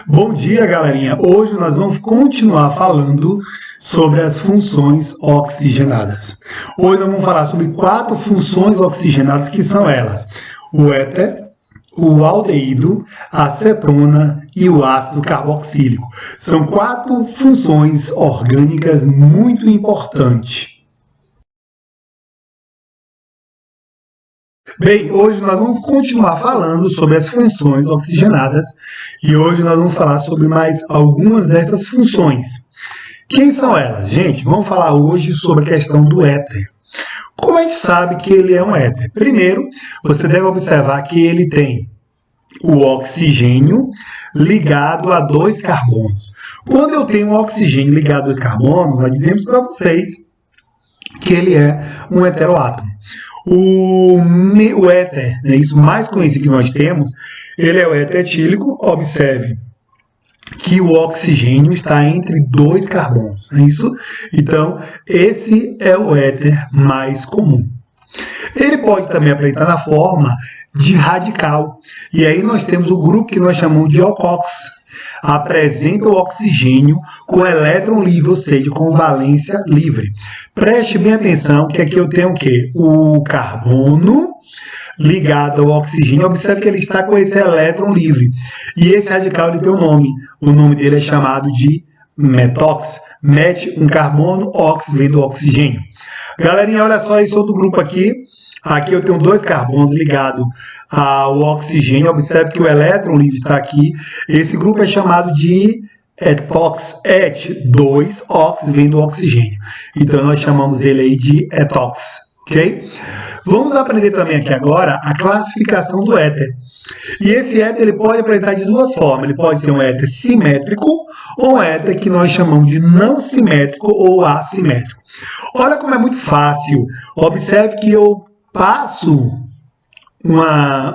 Bom dia, galerinha! Hoje nós vamos continuar falando sobre as funções oxigenadas. Hoje nós vamos falar sobre 4 funções oxigenadas, que são elas: o éter, o aldeído, a acetona e o ácido carboxílico. São 4 funções orgânicas muito importantes. Bem, hoje nós vamos continuar falando sobre as funções oxigenadas e hoje nós vamos falar sobre mais algumas dessas funções. Quem são elas? Gente, vamos falar hoje sobre a questão do éter. Como a gente sabe que ele é um éter? Primeiro, você deve observar que ele tem o oxigênio ligado a 2 carbonos. Quando eu tenho um oxigênio ligado a 2 carbonos, nós dizemos para vocês que ele é um heteroátomo. O éter, né, isso mais conhecido que nós temos, ele é o éter etílico. Observe que o oxigênio está entre 2 carbonos, não é isso? Então, esse é o éter mais comum. Ele pode também apresentar na forma de radical. E aí nós temos o grupo que nós chamamos de alcox. Apresenta o oxigênio com elétron livre, ou seja, com valência livre. Preste bem atenção que aqui eu tenho o quê? O carbono ligado ao oxigênio. Observe que ele está com esse elétron livre. E esse radical ele tem um nome. O nome dele é chamado de metox. Met, um carbono, ox vem do oxigênio. Galerinha, olha só, eu sou do grupo aqui. Aqui eu tenho 2 carbonos ligados ao oxigênio. Observe que o elétron livre está aqui. Esse grupo é chamado de etox. Et, 2, ox vem do oxigênio. Então nós chamamos ele aí de etox. Ok? Vamos aprender também aqui agora a classificação do éter. E esse éter ele pode apresentar de 2 formas. Ele pode ser um éter simétrico ou um éter que nós chamamos de não simétrico ou assimétrico. Olha como é muito fácil. Observe que eu passo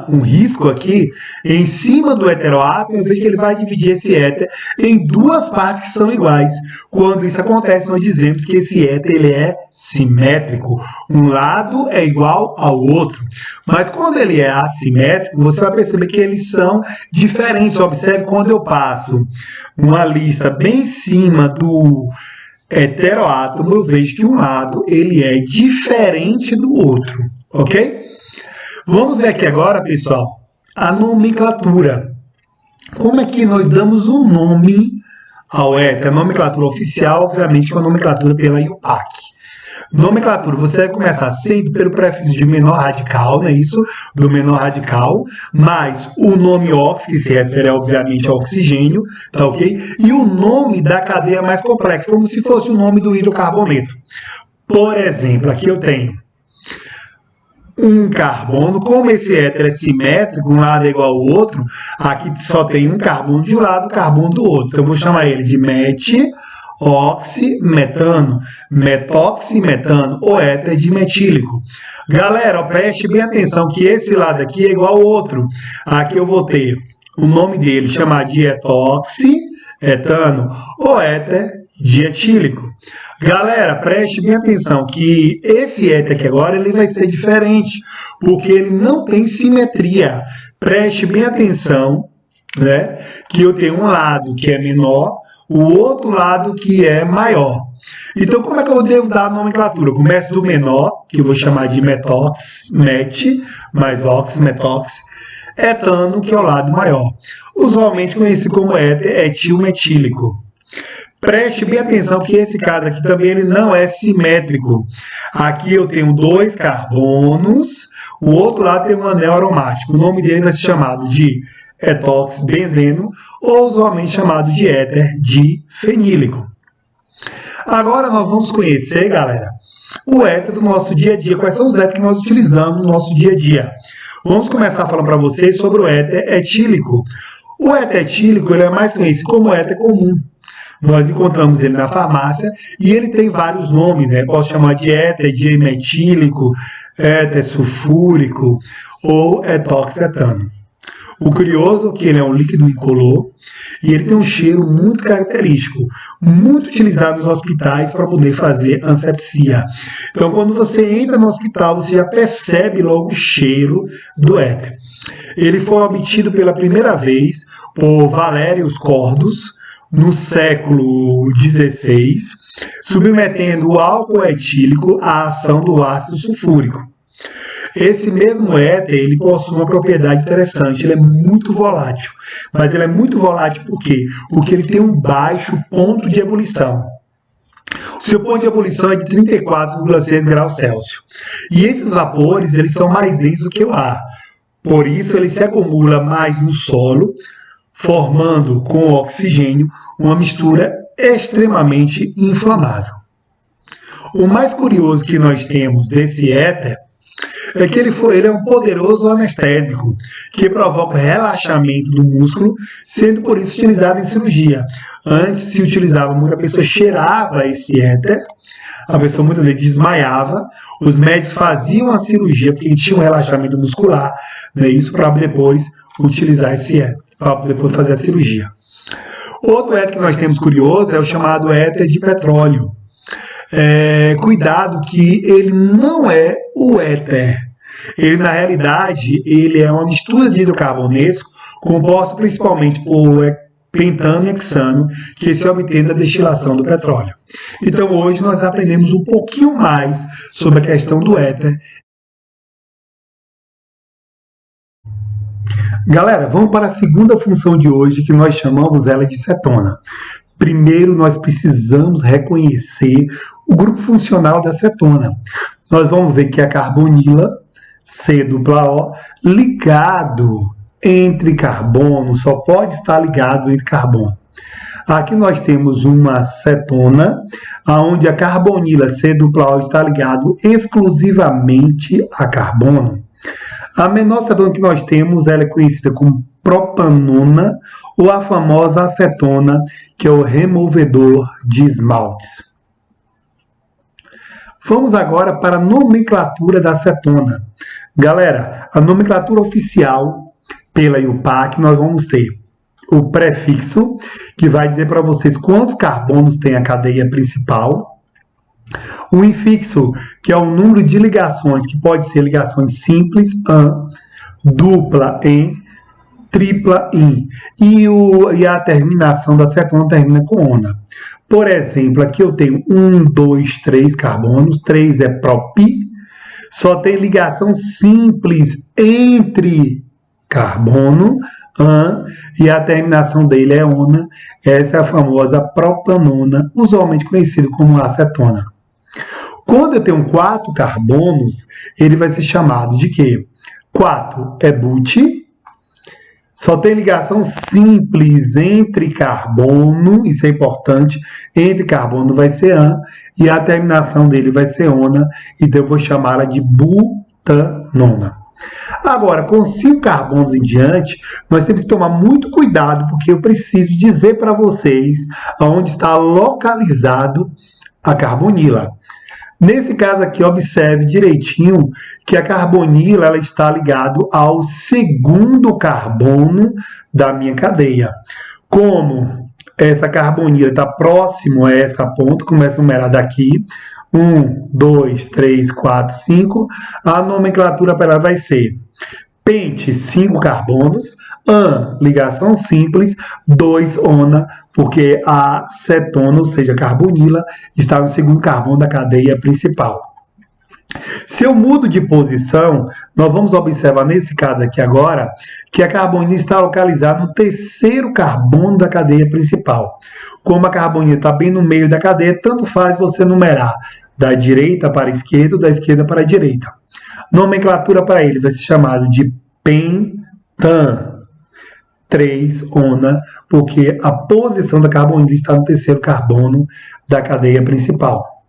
um risco aqui em cima do heteroátomo, eu vejo que ele vai dividir esse éter em 2 partes que são iguais. Quando isso acontece, nós dizemos que esse éter ele é simétrico. Um lado é igual ao outro. Mas quando ele é assimétrico, você vai perceber que eles são diferentes. Observe quando eu passo uma lista bem em cima do heteroátomo, eu vejo que um lado ele é diferente do outro, ok? Vamos ver aqui agora, pessoal, a nomenclatura. Como é que nós damos um nome ao éter? A nomenclatura oficial, obviamente, é a nomenclatura pela IUPAC. Nomenclatura, você deve começar sempre pelo prefixo de menor radical, né? Isso, do menor radical, mais o nome ox, que se refere, obviamente, ao oxigênio, tá ok? E o nome da cadeia mais complexa, como se fosse o nome do hidrocarboneto. Por exemplo, aqui eu tenho um carbono. Como esse éter é simétrico, um lado é igual ao outro, aqui só tem um carbono de um lado, carbono do outro. Então, eu vou chamar ele de metoximetano, metoximetano, ou éter dimetílico. Galera, preste bem atenção que esse lado aqui é igual ao outro. Aqui eu vou ter o nome dele, chamar de etoxietano, ou éter dietílico. Galera, preste bem atenção que esse éter aqui agora ele vai ser diferente, porque ele não tem simetria. Preste bem atenção, né, que eu tenho um lado que é menor, o outro lado que é maior. Então, como é que eu devo dar a nomenclatura? Eu começo do menor, que eu vou chamar de metox, met, mais ox, metox, etano, que é o lado maior. Usualmente conhecido como éter etilmetílico. Preste bem atenção que esse caso aqui também ele não é simétrico. Aqui eu tenho 2 carbonos, o outro lado tem um anel aromático. O nome dele vai ser chamado de etoxibenzeno, ou usualmente chamado de éter difenílico. Agora nós vamos conhecer, galera, o éter do nosso dia a dia. Quais são os éteres que nós utilizamos no nosso dia a dia? Vamos começar falando para vocês sobre o éter etílico. O éter etílico ele é mais conhecido como éter comum. Nós encontramos ele na farmácia e ele tem vários nomes, né? Posso chamar de éter dimetílico, éter sulfúrico ou etoxetano. O curioso é que ele é um líquido incolor e ele tem um cheiro muito característico, muito utilizado nos hospitais para poder fazer asepsia. Então, quando você entra no hospital, você já percebe logo o cheiro do éter. Ele foi obtido pela primeira vez por Valérius Cordus no século XVI, submetendo o álcool etílico à ação do ácido sulfúrico. Esse mesmo éter, ele possui uma propriedade interessante, ele é muito volátil. Mas ele é muito volátil por quê? Porque ele tem um baixo ponto de ebulição. O seu ponto de ebulição é de 34,6 graus Celsius. E esses vapores, eles são mais densos que o ar. Por isso, ele se acumula mais no solo, formando com o oxigênio uma mistura extremamente inflamável. O mais curioso que nós temos desse éter é que ele é um poderoso anestésico que provoca relaxamento do músculo, sendo por isso utilizado em cirurgia. Antes se utilizava, muita pessoa cheirava esse éter, a pessoa muitas vezes desmaiava, os médicos faziam a cirurgia porque tinha um relaxamento muscular, né, isso para depois utilizar esse éter, para depois fazer a cirurgia. Outro éter que nós temos curioso é o chamado éter de petróleo. Cuidado que ele não é o éter. Ele, na realidade, ele é uma mistura de hidrocarbonetos composto principalmente por pentano e hexano, que se obtém da destilação do petróleo. Então, hoje nós aprendemos um pouquinho mais sobre a questão do éter. Galera, vamos para a segunda função de hoje, que nós chamamos ela de cetona. Primeiro, nós precisamos reconhecer o grupo funcional da cetona. Nós vamos ver que a carbonila, C-O, ligado entre carbono, só pode estar ligado entre carbono. Aqui nós temos uma cetona, onde a carbonila, C-O, está ligado exclusivamente a carbono. A menor cetona que nós temos, ela é conhecida como propanona, ou a famosa acetona, que é o removedor de esmaltes. Vamos agora para a nomenclatura da acetona. Galera, a nomenclatura oficial pela IUPAC, nós vamos ter o prefixo, que vai dizer para vocês quantos carbonos tem a cadeia principal. O infixo, que é o número de ligações, que pode ser ligações simples, AN, dupla, EN, tripla, IN. E a terminação da cetona termina com ONA. Por exemplo, aqui eu tenho 1, 2, 3 carbonos, 3 é propi, só tem ligação simples entre carbono, AN, e a terminação dele é ONA. Essa é a famosa propanona, usualmente conhecida como acetona. Quando eu tenho 4 carbonos, ele vai ser chamado de quê? 4 é but, só tem ligação simples entre carbono, isso é importante, entre carbono vai ser AN, e a terminação dele vai ser ONA, então eu vou chamá-la de butanona. Agora, com 5 carbonos em diante, nós temos que tomar muito cuidado, porque eu preciso dizer para vocês onde está localizado a carbonila. Nesse caso aqui, observe direitinho que a carbonila ela está ligada ao segundo carbono da minha cadeia. Como essa carbonila está próximo a essa ponta, começa a numerar daqui, 1, 2, 3, 4, 5, a nomenclatura para ela vai ser pente, 5 carbonos, AN, ligação simples, 2 ONA, porque a cetona, ou seja, a carbonila, está no segundo carbono da cadeia principal. Se eu mudo de posição, nós vamos observar nesse caso aqui agora, que a carbonila está localizada no terceiro carbono da cadeia principal. Como a carbonila está bem no meio da cadeia, tanto faz você numerar da direita para a esquerda ou da esquerda para a direita. Nomenclatura para ele vai ser chamada de pentan, 3 ONA, porque a posição da carbonila está no terceiro carbono da cadeia principal.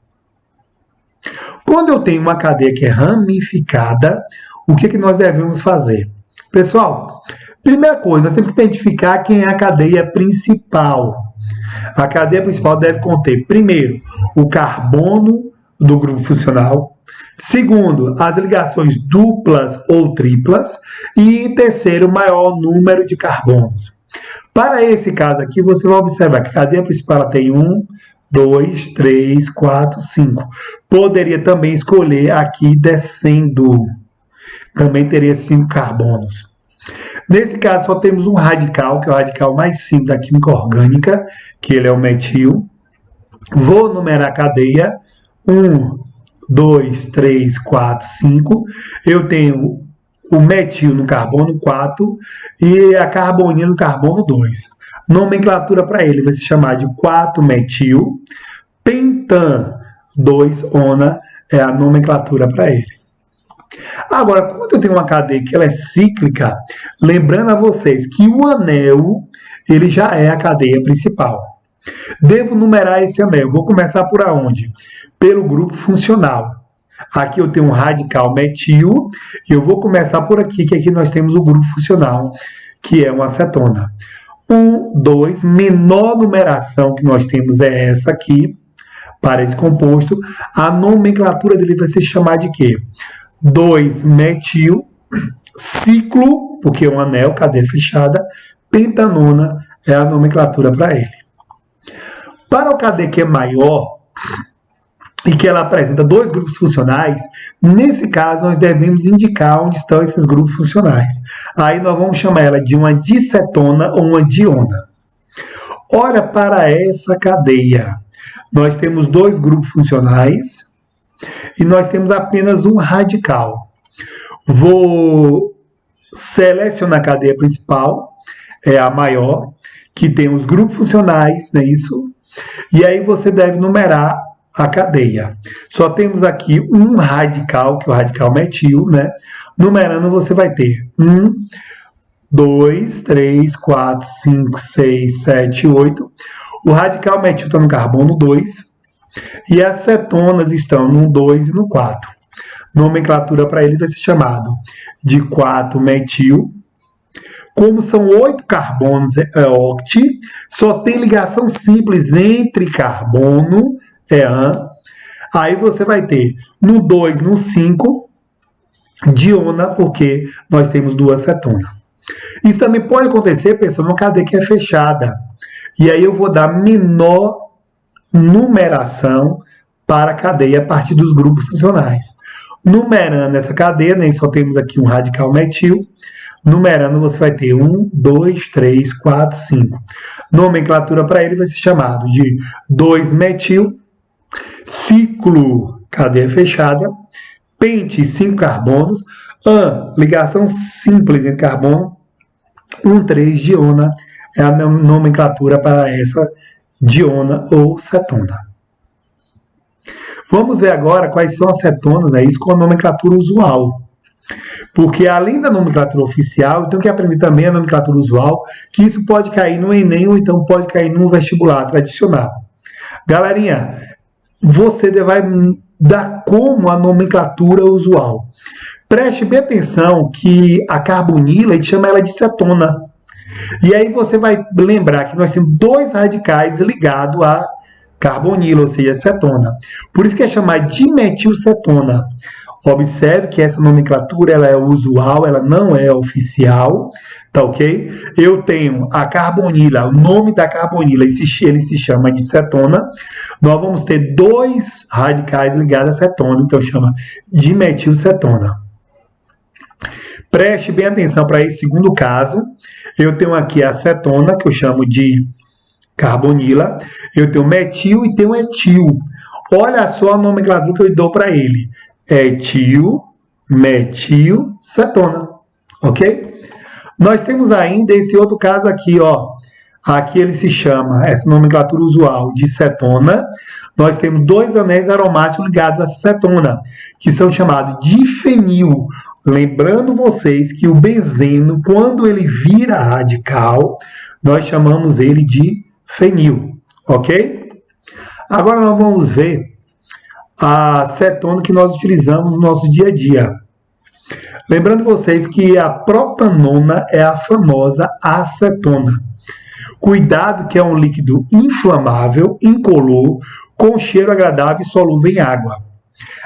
Quando eu tenho uma cadeia que é ramificada, o que nós devemos fazer? Pessoal, primeira coisa, nós temos que identificar quem é a cadeia principal. A cadeia principal deve conter, primeiro, o carbono do grupo funcional, segundo, as ligações duplas ou triplas, e terceiro, o maior número de carbonos. Para esse caso aqui, você vai observar que a cadeia principal tem 1, 2, 3, 4, 5. Poderia também escolher aqui descendo. Também teria 5 carbonos. Nesse caso, só temos um radical, que é o radical mais simples da química orgânica, que ele é o metil. Vou numerar a cadeia. 1, 2, 3, 4, 5. Eu tenho o metil no carbono 4 e a carbonila no carbono 2. Nomenclatura para ele vai se chamar de 4-metil. Pentan 2-ona é a nomenclatura para ele. Agora, quando eu tenho uma cadeia que ela é cíclica, lembrando a vocês que o anel ele já é a cadeia principal. Devo numerar esse anel. Vou começar por onde? Pelo grupo funcional. Aqui eu tenho um radical metil e eu vou começar por aqui, que aqui nós temos o grupo funcional, que é uma acetona. 1, 2, menor numeração que nós temos é essa aqui, para esse composto. A nomenclatura dele vai se chamar de quê? 2-metil, ciclo, porque é um anel, cadeia fechada, pentanona é a nomenclatura para ele. Para o KD que é maior e que ela apresenta dois grupos funcionais, nesse caso nós devemos indicar onde estão esses grupos funcionais. Aí nós vamos chamar ela de uma dicetona ou uma diona. Ora, para essa cadeia, nós temos dois grupos funcionais e nós temos apenas um radical. Vou selecionar a cadeia principal, é a maior, que tem os grupos funcionais, não é isso? E aí você deve numerar a cadeia. Só temos aqui um radical, que é o radical metil, né? Numerando você vai ter 1, 2, 3, 4, 5, 6, 7, 8. O radical metil está no carbono 2 e as cetonas estão no 2 e no 4. Nomenclatura para ele vai ser chamado de 4-metil. Como são 8 carbonos oct, só tem ligação simples entre carbono, aí você vai ter no 2, no 5, diona, porque nós temos duas cetonas. Isso também pode acontecer, pessoal, numa cadeia que é fechada. E aí eu vou dar menor numeração para a cadeia a partir dos grupos funcionais. Numerando essa cadeia, né, só temos aqui um radical metil. Numerando, você vai ter 1, 2, 3, 4, 5. Nomenclatura para ele vai ser chamado de 2-metil, ciclo, cadeia fechada, pente, 5 carbonos, ligação simples entre carbono, 1,3, diona, é a nomenclatura para essa diona ou cetona. Vamos ver agora quais são as cetonas, isso com a nomenclatura usual. Porque além da nomenclatura oficial, eu tenho que aprender também a nomenclatura usual, que isso pode cair no Enem ou então pode cair no vestibular tradicional. Galerinha, você vai dar como a nomenclatura usual. Preste bem atenção que a carbonila, a gente chama ela de cetona. E aí você vai lembrar que nós temos dois radicais ligados a carbonila, ou seja, cetona. Por isso que é chamada de dimetilcetona. Observe que essa nomenclatura ela é usual, ela não é oficial, tá ok? Eu tenho a carbonila, o nome da carbonila, ele se chama de cetona. Nós vamos ter dois radicais ligados a cetona, então chama dimetilcetona. Preste bem atenção para esse segundo caso. Eu tenho aqui a cetona, que eu chamo de carbonila. Eu tenho metil e tenho etil. Olha só a nomenclatura que eu dou para ele. Etil, metil, cetona, ok? Nós temos ainda esse outro caso aqui, ó. Aqui ele se chama, essa nomenclatura usual, de cetona. Nós temos dois anéis aromáticos ligados a essa cetona, que são chamados de fenil. Lembrando vocês que o benzeno, quando ele vira radical, nós chamamos ele de fenil, ok? Agora nós vamos ver a cetona que nós utilizamos no nosso dia a dia. Lembrando vocês que a propanona é a famosa acetona. Cuidado que é um líquido inflamável, incolor, com cheiro agradável e solúvel em água.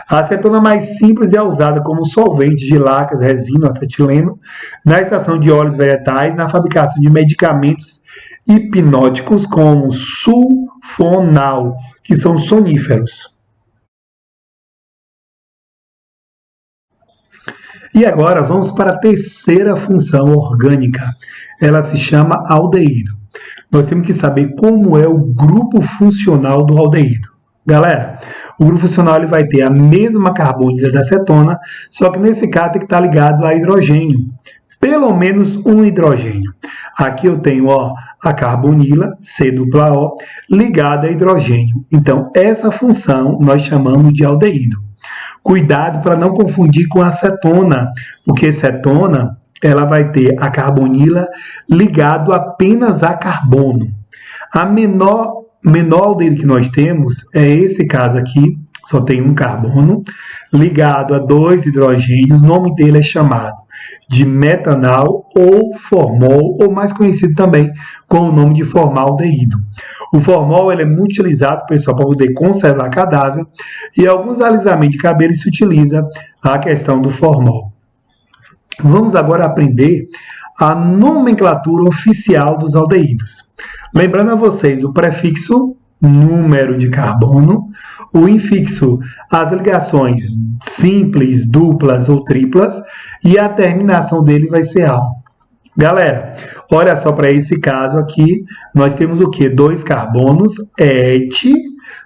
A acetona mais simples é usada como solvente de lacas, resina, acetileno, na extração de óleos vegetais, na fabricação de medicamentos hipnóticos como sulfonal, que são soníferos. E agora vamos para a terceira função orgânica. Ela se chama aldeído. Nós temos que saber como é o grupo funcional do aldeído. Galera, o grupo funcional ele vai ter a mesma carbonila da cetona, só que nesse caso tem que estar ligado a hidrogênio. Pelo menos um hidrogênio. Aqui eu tenho a carbonila, C+O, ligada a hidrogênio. Então, essa função nós chamamos de aldeído. Cuidado para não confundir com a cetona, porque cetona ela vai ter a carbonila ligado apenas a carbono. A menor aldeído que nós temos é esse caso aqui, só tem um carbono, ligado a 2 hidrogênios, o nome dele é chamado de metanal ou formol, ou mais conhecido também com o nome de formaldeído. O formol ele é muito utilizado, pessoal, para poder conservar cadáver, e em alguns alisamentos de cabelo se utiliza a questão do formol. Vamos agora aprender a nomenclatura oficial dos aldeídos. Lembrando a vocês, o prefixo número de carbono, o infixo, as ligações simples, duplas ou triplas, e a terminação dele vai ser al. Galera, olha só para esse caso aqui, nós temos o que? 2 carbonos, et,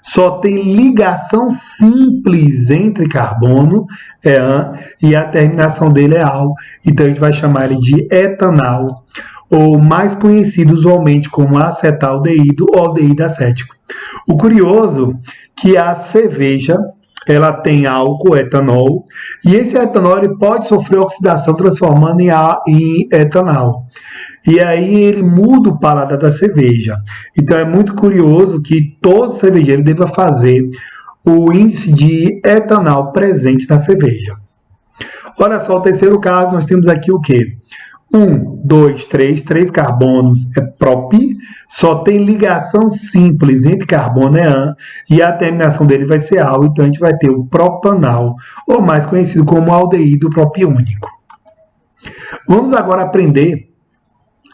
só tem ligação simples entre carbono, an, e a terminação dele é al, então a gente vai chamar ele de etanal, ou mais conhecido usualmente como acetaldeído ou aldeído acético. O curioso é que a cerveja ela tem álcool, etanol, e esse etanol ele pode sofrer oxidação transformando em etanol. E aí ele muda o paladar da cerveja. Então é muito curioso que todo cervejeiro deva fazer o índice de etanol presente na cerveja. Olha só, o terceiro caso, nós temos aqui o quê? 1, 2, 3 carbonos é prop, só tem ligação simples entre carbono e an, e a terminação dele vai ser al, então a gente vai ter o propanal, ou mais conhecido como aldeído propiônico. Vamos agora aprender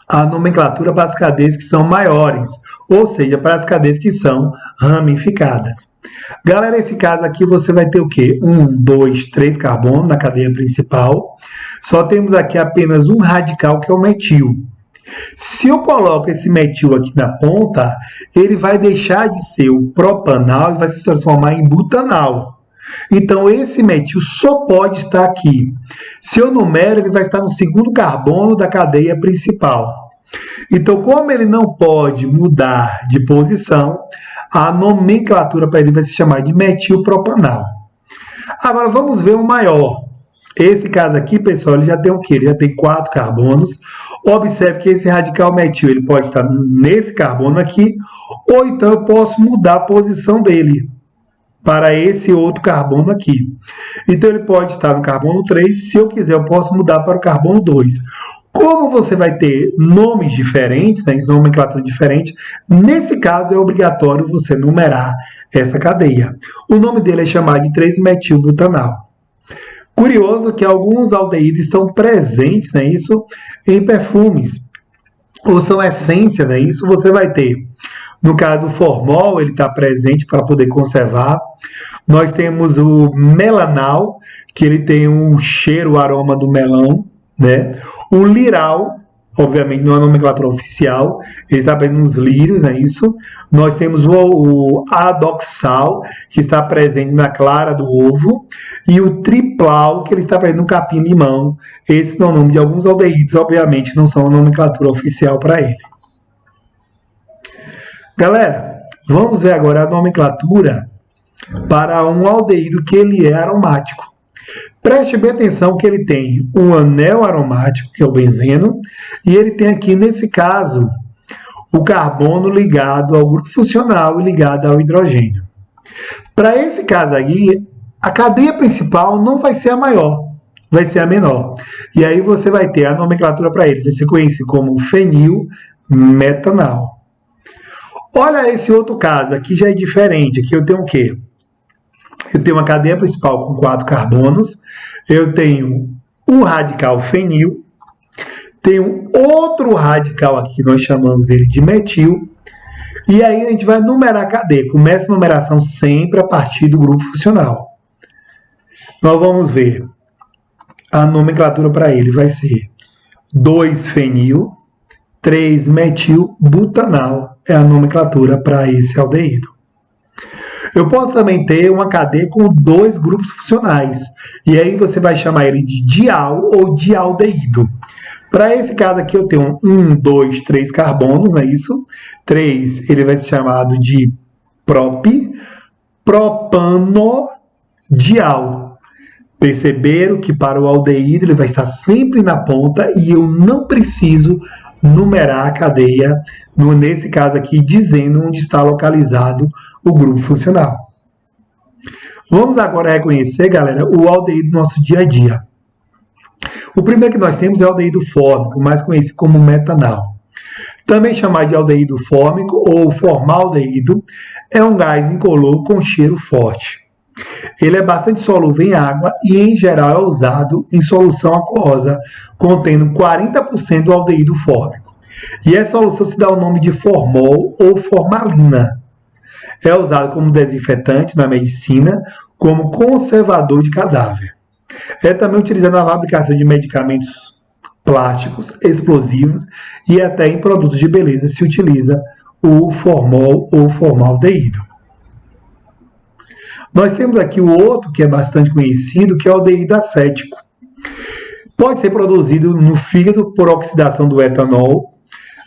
a nomenclatura para as cadeias que são maiores, ou seja, para as cadeias que são ramificadas. Galera, esse caso aqui você vai ter o quê? 1, 2, 3 carbonos na cadeia principal. Só temos aqui apenas um radical que é o metil. Se eu coloco esse metil aqui na ponta, ele vai deixar de ser o propanal e vai se transformar em butanal. Então esse metil só pode estar aqui. Se eu numero, ele vai estar no segundo carbono da cadeia principal. Então, como ele não pode mudar de posição, a nomenclatura para ele vai se chamar de metilpropanal. Agora, vamos ver o maior. Esse caso aqui, pessoal, ele já tem o quê? Ele já tem 4 carbonos. Observe que esse radical metil ele pode estar nesse carbono aqui, ou então eu posso mudar a posição dele para esse outro carbono aqui. Então, ele pode estar no carbono 3. Se eu quiser, eu posso mudar para o carbono 2. Como você vai ter nomes diferentes, né, nomenclatura diferente, nesse caso é obrigatório você numerar essa cadeia. O nome dele é chamado de 3-metilbutanal. Curioso que alguns aldeídos estão presentes, né, isso, em perfumes, ou são essência, né, isso você vai ter. No caso do formol, ele está presente para poder conservar. Nós temos o melanal, que ele tem um cheiro, o aroma do melão, né? O liral, obviamente não é a nomenclatura oficial, ele está presente nos lírios, é isso. Nós temos o adoxal, que está presente na clara do ovo, e o triplau, que ele está presente no capim-limão. Esse é o nome de alguns aldeídos, obviamente não são a nomenclatura oficial para ele. Galera, vamos ver agora a nomenclatura para um aldeído que ele é aromático. Preste bem atenção que ele tem um anel aromático, que é o benzeno, e ele tem aqui, nesse caso, o carbono ligado ao grupo funcional e ligado ao hidrogênio. Para esse caso aqui, a cadeia principal não vai ser a maior, vai ser a menor. E aí você vai ter a nomenclatura para ele, vai ser conhecido como fenilmetanal. Olha esse outro caso, aqui já é diferente, aqui eu tenho o quê? Eu tenho uma cadeia principal com 4 carbonos, eu tenho o radical fenil, tenho outro radical aqui que nós chamamos ele de metil, e aí a gente vai numerar a cadeia. Começa a numeração sempre a partir do grupo funcional. Nós vamos ver a nomenclatura para ele vai ser 2-fenil, 3-metilbutanal, é a nomenclatura para esse aldeído. Eu posso também ter uma cadeia com 2 grupos funcionais, e aí você vai chamar ele de dial ou dialdeído. Para esse caso aqui eu tenho 1, 2, 3 carbonos, não é isso? 3, ele vai ser chamado de propanodial. Perceberam que para o aldeído ele vai estar sempre na ponta e eu não preciso numerar a cadeia, nesse caso aqui, dizendo onde está localizado o grupo funcional. Vamos agora reconhecer, galera, o aldeído do nosso dia a dia. O primeiro que nós temos é o aldeído fórmico, mais conhecido como metanal. Também chamado de aldeído fórmico ou formaldeído, é um gás incolor com cheiro forte. Ele é bastante solúvel em água e, em geral, é usado em solução aquosa, contendo 40% do aldeído fórmico. E essa solução se dá o nome de formol ou formalina. É usado como desinfetante na medicina, como conservador de cadáver. É também utilizado na fabricação de medicamentos plásticos, explosivos e até em produtos de beleza se utiliza o formol ou formaldeído. Nós temos aqui o outro que é bastante conhecido, que é o aldeído acético. Pode ser produzido no fígado por oxidação do etanol.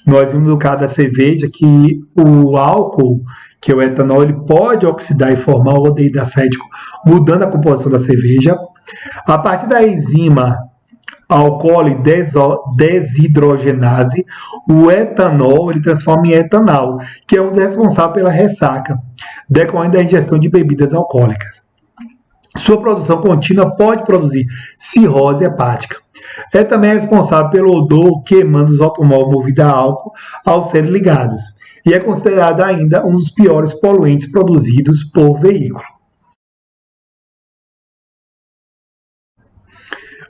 Nós vimos no caso da cerveja que o álcool, que é o etanol, ele pode oxidar e formar o aldeído acético, mudando a composição da cerveja. A partir da enzima alcoólico desidrogenase, o etanol ele transforma em etanal, que é um responsável pela ressaca, decorrente da ingestão de bebidas alcoólicas. Sua produção contínua pode produzir cirrose hepática. É também responsável pelo odor queimando os automóveis movidos a álcool ao serem ligados. E é considerado ainda um dos piores poluentes produzidos por veículo.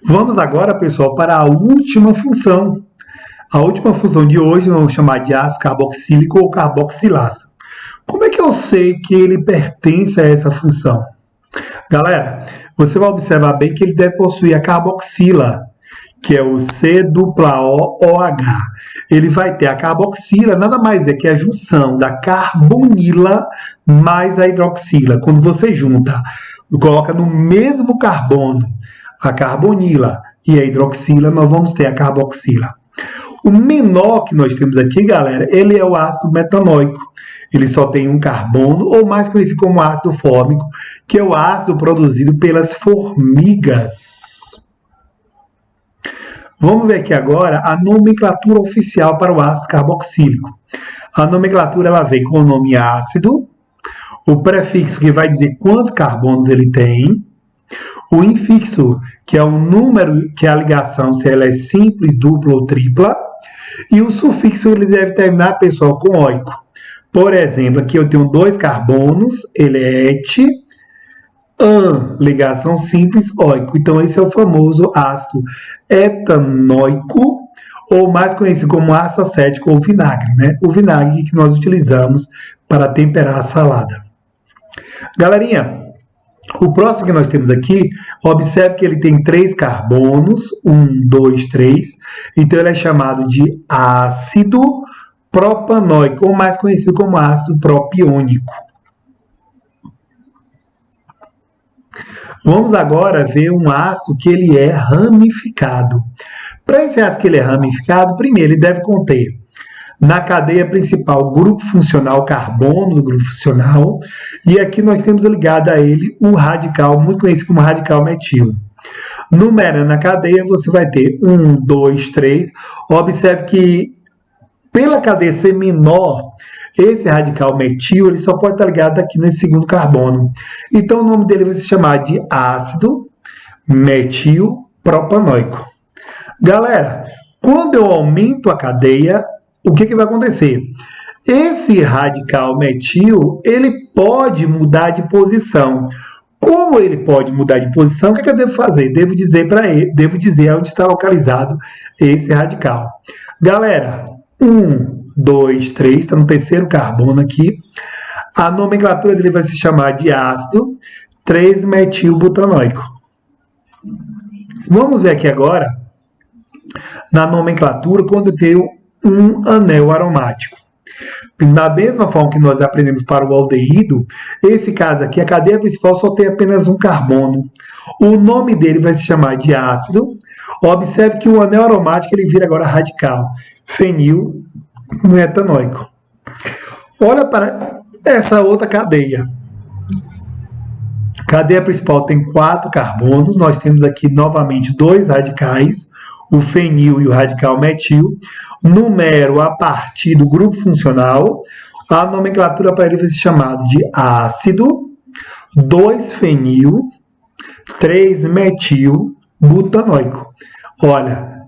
Vamos agora, pessoal, para a última função. A última função de hoje, vamos chamar de ácido carboxílico ou carboxilato. Como é que eu sei que ele pertence a essa função? Galera, você vai observar bem que ele deve possuir a carboxila, que é o C-O-O-H. Ele vai ter a carboxila, nada mais é que a junção da carbonila mais a hidroxila. Quando você junta, coloca no mesmo carbono a carbonila e a hidroxila, nós vamos ter a carboxila. O menor que nós temos aqui, galera, ele é o ácido metanóico. Ele só tem um carbono, ou mais conhecido como ácido fórmico, que é o ácido produzido pelas formigas. Vamos ver aqui agora a nomenclatura oficial para o ácido carboxílico. A nomenclatura ela vem com o nome ácido, o prefixo que vai dizer quantos carbonos ele tem, o infixo, que é o número, que é a ligação, se ela é simples, dupla ou tripla, e o sufixo ele deve terminar, pessoal, com oico. Por exemplo, aqui eu tenho 2 carbonos, ele é et, ligação simples, oico. Então, esse é o famoso ácido etanoico, ou mais conhecido como ácido acético ou vinagre, né? O vinagre que nós utilizamos para temperar a salada. Galerinha, o próximo que nós temos aqui, observe que ele tem 3 carbonos, 1, 2, 3, então ele é chamado de ácido propanoico, ou mais conhecido como ácido propiônico. Vamos agora ver um ácido que ele é ramificado. Para esse ácido que ele é ramificado, primeiro ele deve conter na cadeia principal o grupo funcional carbono do grupo funcional, e aqui nós temos ligado a ele o radical, muito conhecido como radical metil. Numerando a cadeia, você vai ter 1, 2, 3. Observe que pela cadeia ser menor, esse radical metil ele só pode estar ligado aqui nesse segundo carbono. Então o nome dele vai se chamar de ácido metil propanoico. Galera, quando eu aumento a cadeia, o que vai acontecer? Esse radical metil, ele pode mudar de posição. Como ele pode mudar de posição, o que eu devo fazer? Devo dizer para ele, devo dizer onde está localizado esse radical. Galera, 1, 2, 3, está no terceiro carbono aqui. A nomenclatura dele vai se chamar de ácido 3-metilbutanoico. Vamos ver aqui agora, na nomenclatura, quando tem um anel aromático. Da mesma forma que nós aprendemos para o aldeído, esse caso aqui, a cadeia principal só tem apenas um carbono. O nome dele vai se chamar de ácido. Observe que o anel aromático ele vira agora radical, fenilmetanoico. Olha para essa outra cadeia. A cadeia principal tem 4 carbonos. Nós temos aqui novamente 2 radicais, o fenil e o radical metil. Número a partir do grupo funcional. A nomenclatura para ele vai ser chamada de ácido, 2-fenil, 3-metil butanoico. Olha,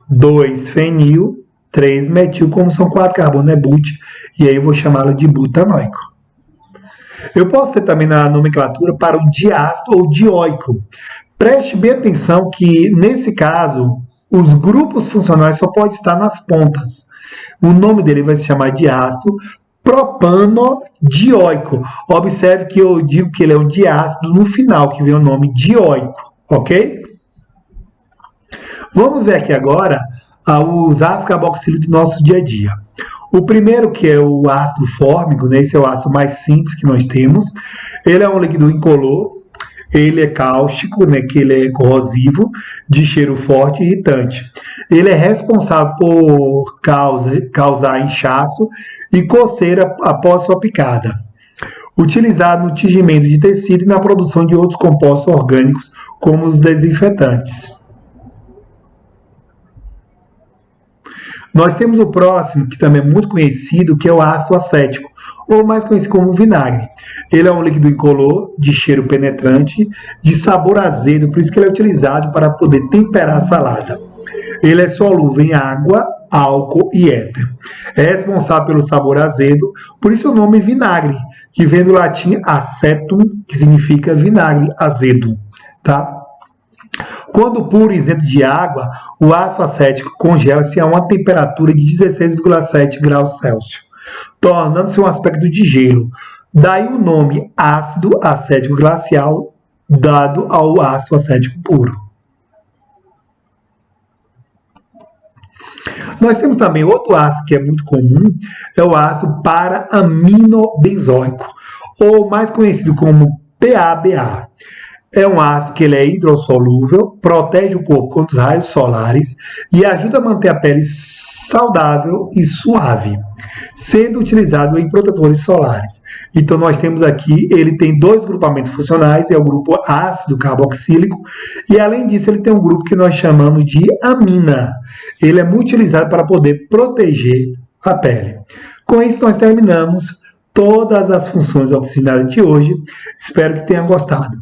2-fenil, 3-metil, como são 4 carbonos, é but, e aí eu vou chamá-lo de butanoico. Eu posso ter também na nomenclatura para o diácido ou dioico. Preste bem atenção que, nesse caso, os grupos funcionais só podem estar nas pontas. O nome dele vai se chamar de ácido propanodioico. Observe que eu digo que ele é um diácido no final, que vem o nome dioico, ok? Vamos ver aqui agora os ácidos carboxílicos do nosso dia a dia. O primeiro, que é o ácido fórmico, né? Esse é o ácido mais simples que nós temos. Ele é um líquido incolor, ele é cáustico, né? Que ele é corrosivo, de cheiro forte e irritante. Ele é responsável por causar inchaço e coceira após sua picada. Utilizado no tingimento de tecido e na produção de outros compostos orgânicos, como os desinfetantes. Nós temos o próximo, que também é muito conhecido, que é o ácido acético, ou mais conhecido como vinagre. Ele é um líquido incolor, de cheiro penetrante, de sabor azedo, por isso que ele é utilizado para poder temperar a salada. Ele é solúvel em água, álcool e éter. É responsável pelo sabor azedo, por isso o nome vinagre, que vem do latim acetum, que significa vinagre azedo, tá? Quando puro e isento de água, o ácido acético congela-se a uma temperatura de 16,7 graus Celsius, tornando-se um aspecto de gelo. Daí o nome ácido acético glacial, dado ao ácido acético puro. Nós temos também outro ácido que é muito comum, é o ácido para-aminobenzoico, ou mais conhecido como PABA. É um ácido que ele é hidrossolúvel, protege o corpo contra os raios solares e ajuda a manter a pele saudável e suave, sendo utilizado em protetores solares. Então nós temos aqui, ele tem 2 grupamentos funcionais, é o grupo ácido carboxílico, e além disso ele tem um grupo que nós chamamos de amina. Ele é muito utilizado para poder proteger a pele. Com isso nós terminamos todas as funções oxigenadas de hoje. Espero que tenham gostado.